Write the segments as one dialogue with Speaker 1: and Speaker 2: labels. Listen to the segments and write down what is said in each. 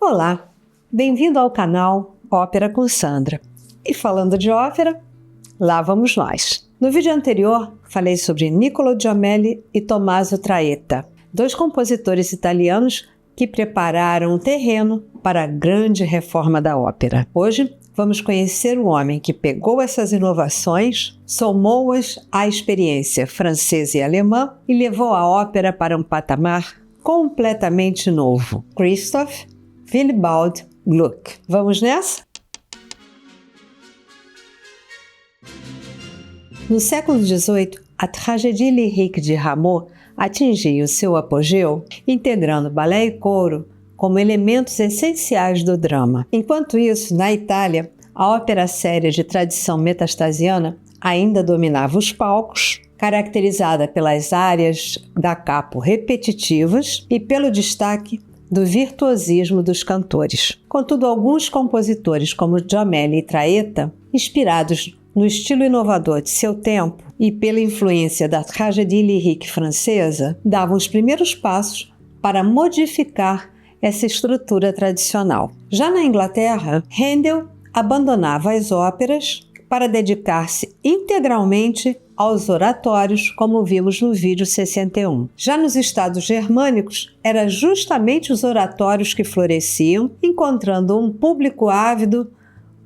Speaker 1: Olá, bem-vindo ao canal Ópera com Sandra. E falando de ópera, lá vamos nós. No vídeo anterior, falei sobre Niccolò Jommelli e Tommaso Traetta, dois compositores italianos que prepararam o terreno para a grande reforma da ópera. Hoje, vamos conhecer o homem que pegou essas inovações, somou-as à experiência francesa e alemã e levou a ópera para um patamar completamente novo. Christoph Willibald Gluck. Vamos nessa? No século XVIII, a tragédie lyrique de Rameau atingiu seu apogeu, integrando balé e coro como elementos essenciais do drama. Enquanto isso, na Itália, a ópera séria de tradição metastasiana ainda dominava os palcos, caracterizada pelas áreas da capo repetitivas e pelo destaque do virtuosismo dos cantores. Contudo, alguns compositores como Jommelli e Traetta, inspirados no estilo inovador de seu tempo e pela influência da tragédie lyrique francesa, davam os primeiros passos para modificar essa estrutura tradicional. Já na Inglaterra, Handel abandonava as óperas para dedicar-se integralmente aos oratórios, como vimos no vídeo 61. Já nos estados germânicos, era justamente os oratórios que floresciam, encontrando um público ávido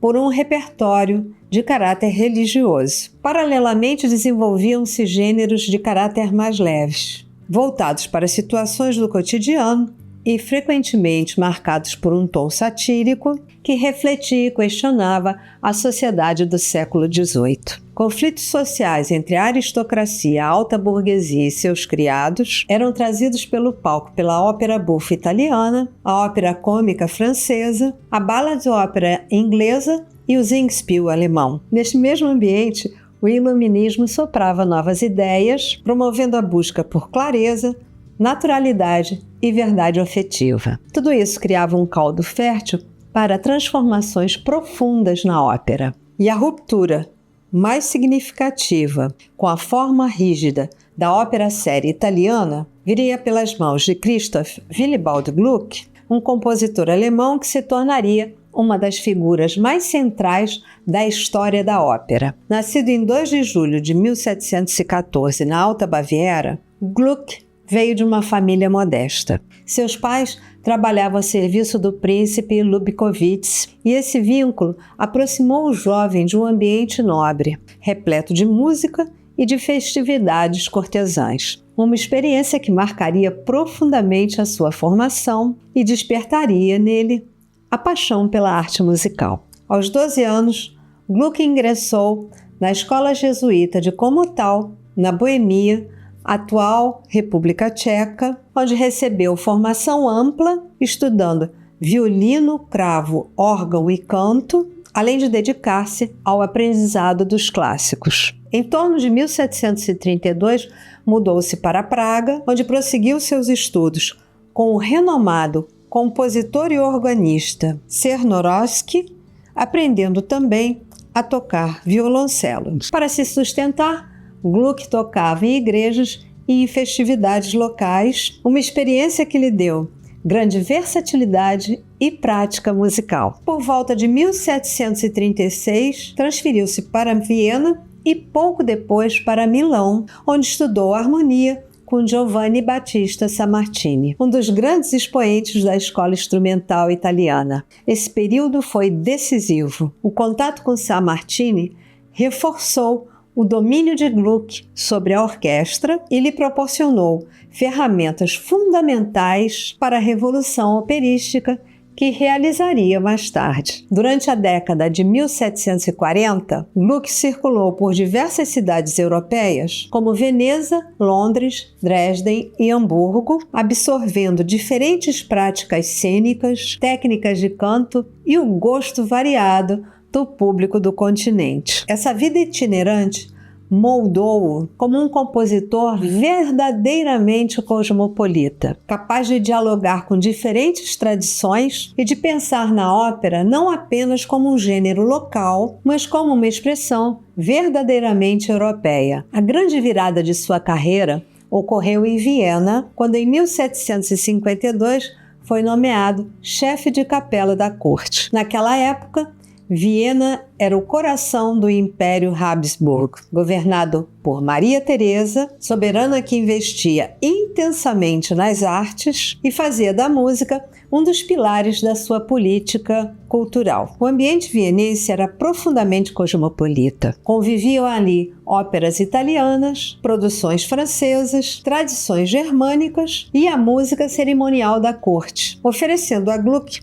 Speaker 1: por um repertório de caráter religioso. Paralelamente, desenvolviam-se gêneros de caráter mais leves, voltados para situações do cotidiano e frequentemente marcados por um tom satírico que refletia e questionava a sociedade do século XVIII. Conflitos sociais entre a aristocracia, a alta burguesia e seus criados eram trazidos pelo palco pela ópera buffa italiana, a ópera cômica francesa, a ballad ópera inglesa e o Singspiel alemão. Neste mesmo ambiente, o iluminismo soprava novas ideias, promovendo a busca por clareza, naturalidade e verdade afetiva. Tudo isso criava um caldo fértil para transformações profundas na ópera. E a ruptura mais significativa com a forma rígida da ópera séria italiana viria pelas mãos de Christoph Willibald Gluck, um compositor alemão que se tornaria uma das figuras mais centrais da história da ópera. Nascido em 2 de julho de 1714 na Alta Baviera, Gluck veio de uma família modesta. Seus pais trabalhavam a serviço do príncipe Lubkowitz e esse vínculo aproximou o jovem de um ambiente nobre, repleto de música e de festividades cortesãs. Uma experiência que marcaria profundamente a sua formação e despertaria nele a paixão pela arte musical. Aos 12 anos, Gluck ingressou na escola jesuíta de Komotal, na Boemia, atual República Tcheca, onde recebeu formação ampla, estudando violino, cravo, órgão e canto, além de dedicar-se ao aprendizado dos clássicos. Em torno de 1732, mudou-se para Praga, onde prosseguiu seus estudos com o renomado compositor e organista Czernorowski, aprendendo também a tocar violoncelo. Para se sustentar, Gluck tocava em igrejas e em festividades locais, uma experiência que lhe deu grande versatilidade e prática musical. Por volta de 1736, transferiu-se para Viena e pouco depois para Milão, onde estudou harmonia com Giovanni Battista Sammartini, um dos grandes expoentes da escola instrumental italiana. Esse período foi decisivo. O contato com Sammartini reforçou o domínio de Gluck sobre a orquestra e lhe proporcionou ferramentas fundamentais para a revolução operística que realizaria mais tarde. Durante a década de 1740, Gluck circulou por diversas cidades europeias, como Veneza, Londres, Dresden e Hamburgo, absorvendo diferentes práticas cênicas, técnicas de canto e o gosto variado do público do continente. Essa vida itinerante moldou-o como um compositor verdadeiramente cosmopolita, capaz de dialogar com diferentes tradições e de pensar na ópera não apenas como um gênero local, mas como uma expressão verdadeiramente europeia. A grande virada de sua carreira ocorreu em Viena, quando em 1752 foi nomeado chefe de capela da corte. Naquela época, Viena era o coração do Império Habsburgo, governado por Maria Teresa, soberana que investia intensamente nas artes e fazia da música um dos pilares da sua política cultural. O ambiente vienense era profundamente cosmopolita. Conviviam ali óperas italianas, produções francesas, tradições germânicas e a música cerimonial da corte, oferecendo a Gluck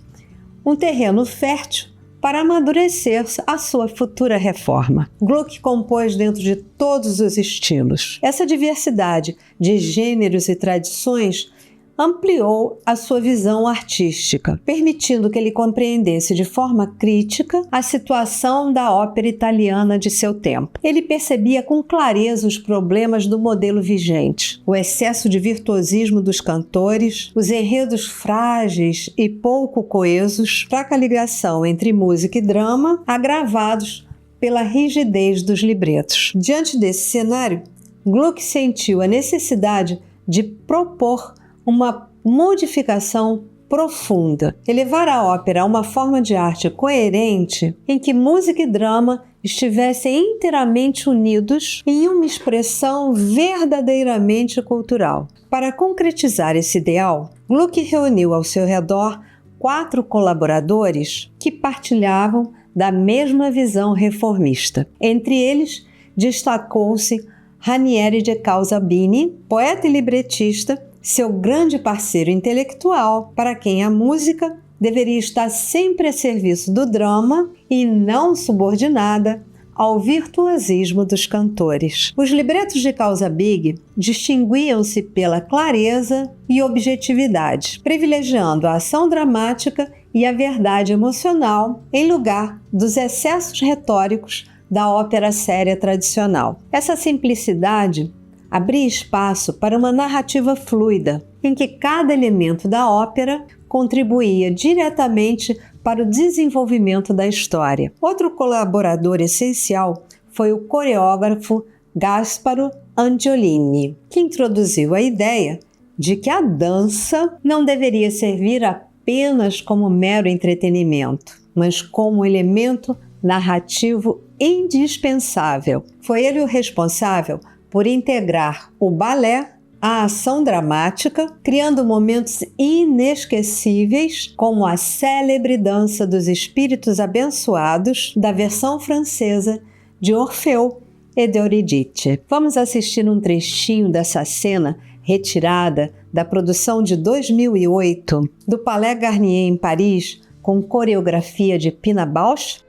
Speaker 1: um terreno fértil para amadurecer a sua futura reforma. Gluck compôs dentro de todos os estilos. Essa diversidade de gêneros e tradições ampliou a sua visão artística, permitindo que ele compreendesse de forma crítica a situação da ópera italiana de seu tempo. Ele percebia com clareza os problemas do modelo vigente, o excesso de virtuosismo dos cantores, os enredos frágeis e pouco coesos, fraca ligação entre música e drama, agravados pela rigidez dos libretos. Diante desse cenário, Gluck sentiu a necessidade de propor uma modificação profunda, elevar a ópera a uma forma de arte coerente em que música e drama estivessem inteiramente unidos em uma expressão verdadeiramente cultural. Para concretizar esse ideal, Gluck reuniu ao seu redor 4 colaboradores que partilhavam da mesma visão reformista. Entre eles, destacou-se Ranieri de Calzabini, poeta e libretista, seu grande parceiro intelectual, para quem a música deveria estar sempre a serviço do drama e não subordinada ao virtuosismo dos cantores. Os libretos de Calzabig distinguiam-se pela clareza e objetividade, privilegiando a ação dramática e a verdade emocional em lugar dos excessos retóricos da ópera séria tradicional. Essa simplicidade abria espaço para uma narrativa fluida, em que cada elemento da ópera contribuía diretamente para o desenvolvimento da história. Outro colaborador essencial foi o coreógrafo Gasparo Angiolini, que introduziu a ideia de que a dança não deveria servir apenas como mero entretenimento, mas como elemento narrativo indispensável. Foi ele o responsável por integrar o balé à ação dramática, criando momentos inesquecíveis, como a célebre dança dos espíritos abençoados da versão francesa de Orfeu e de Eurídice. Vamos assistir um trechinho dessa cena retirada da produção de 2008 do Palais Garnier em Paris, com coreografia de Pina Bausch.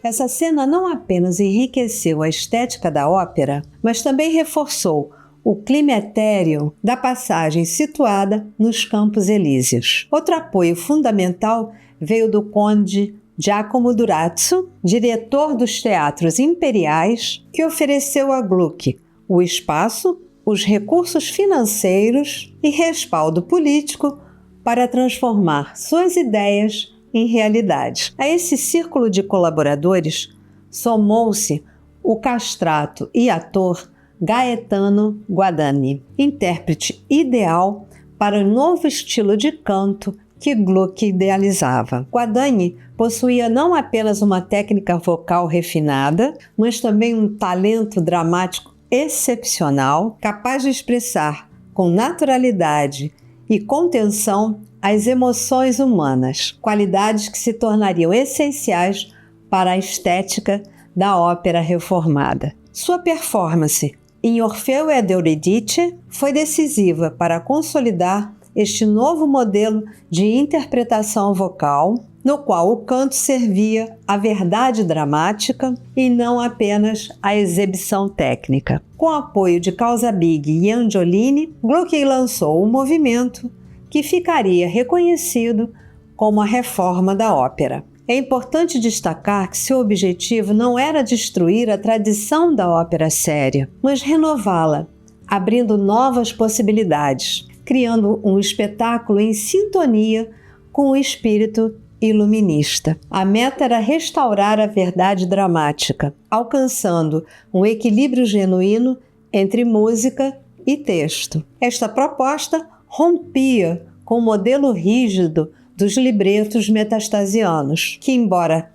Speaker 1: Essa cena não apenas enriqueceu a estética da ópera, mas também reforçou o clima etéreo da passagem situada nos Campos Elíseos. Outro apoio fundamental veio do conde Giacomo Durazzo, diretor dos teatros imperiais, que ofereceu a Gluck o espaço, os recursos financeiros e respaldo político para transformar suas ideias em realidade. A esse círculo de colaboradores somou-se o castrato e ator Gaetano Guadagni, intérprete ideal para o novo estilo de canto que Gluck idealizava. Guadagni possuía não apenas uma técnica vocal refinada, mas também um talento dramático excepcional, capaz de expressar com naturalidade e contenção às emoções humanas, qualidades que se tornariam essenciais para a estética da ópera reformada. Sua performance em Orfeu e Eurídice foi decisiva para consolidar este novo modelo de interpretação vocal, no qual o canto servia à verdade dramática e não apenas à exibição técnica. Com o apoio de Calzabig e Angiolini, Gluck lançou um movimento que ficaria reconhecido como a reforma da ópera. É importante destacar que seu objetivo não era destruir a tradição da ópera séria, mas renová-la, abrindo novas possibilidades, criando um espetáculo em sintonia com o espírito iluminista. A meta era restaurar a verdade dramática, alcançando um equilíbrio genuíno entre música e texto. Esta proposta rompia com o modelo rígido dos libretos metastasianos, que, embora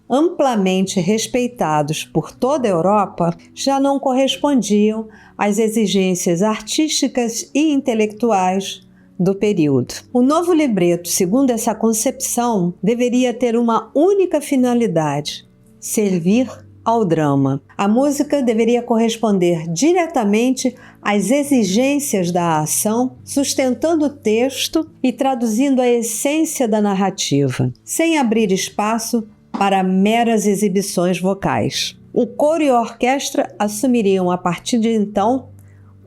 Speaker 1: amplamente respeitados por toda a Europa, já não correspondiam às exigências artísticas e intelectuais do período. O novo libreto, segundo essa concepção, deveria ter uma única finalidade: servir ao drama. A música deveria corresponder diretamente às exigências da ação, sustentando o texto e traduzindo a essência da narrativa, sem abrir espaço para meras exibições vocais. O coro e a orquestra assumiriam a partir de então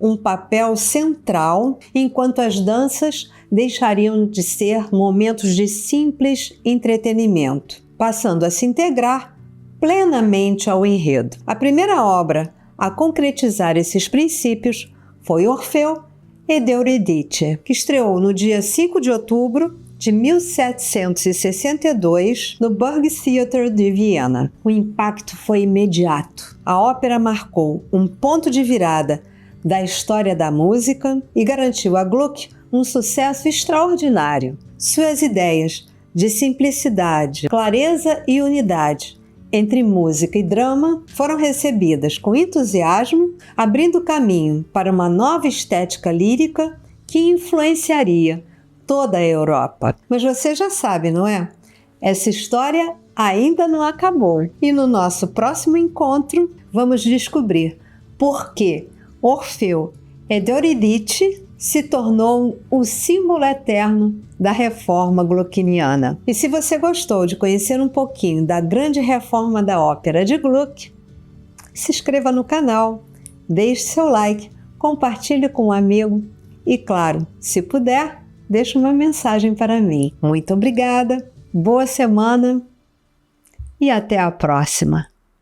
Speaker 1: um papel central, enquanto as danças deixariam de ser momentos de simples entretenimento, passando a se integrar plenamente ao enredo. A primeira obra a concretizar esses princípios foi Orfeu e Eurídice, que estreou no dia 5 de outubro de 1762 no Burgtheater de Viena. O impacto foi imediato. A ópera marcou um ponto de virada da história da música e garantiu a Gluck um sucesso extraordinário. Suas ideias de simplicidade, clareza e unidade entre música e drama foram recebidas com entusiasmo, abrindo caminho para uma nova estética lírica que influenciaria toda a Europa. Mas você já sabe, não é? Essa história ainda não acabou. E no nosso próximo encontro vamos descobrir por que Orfeu e Eurídice se tornou o símbolo eterno da reforma gluckiniana. E se você gostou de conhecer um pouquinho da grande reforma da ópera de Gluck, se inscreva no canal, deixe seu like, compartilhe com um amigo e, claro, se puder, deixe uma mensagem para mim. Muito obrigada, boa semana e até a próxima!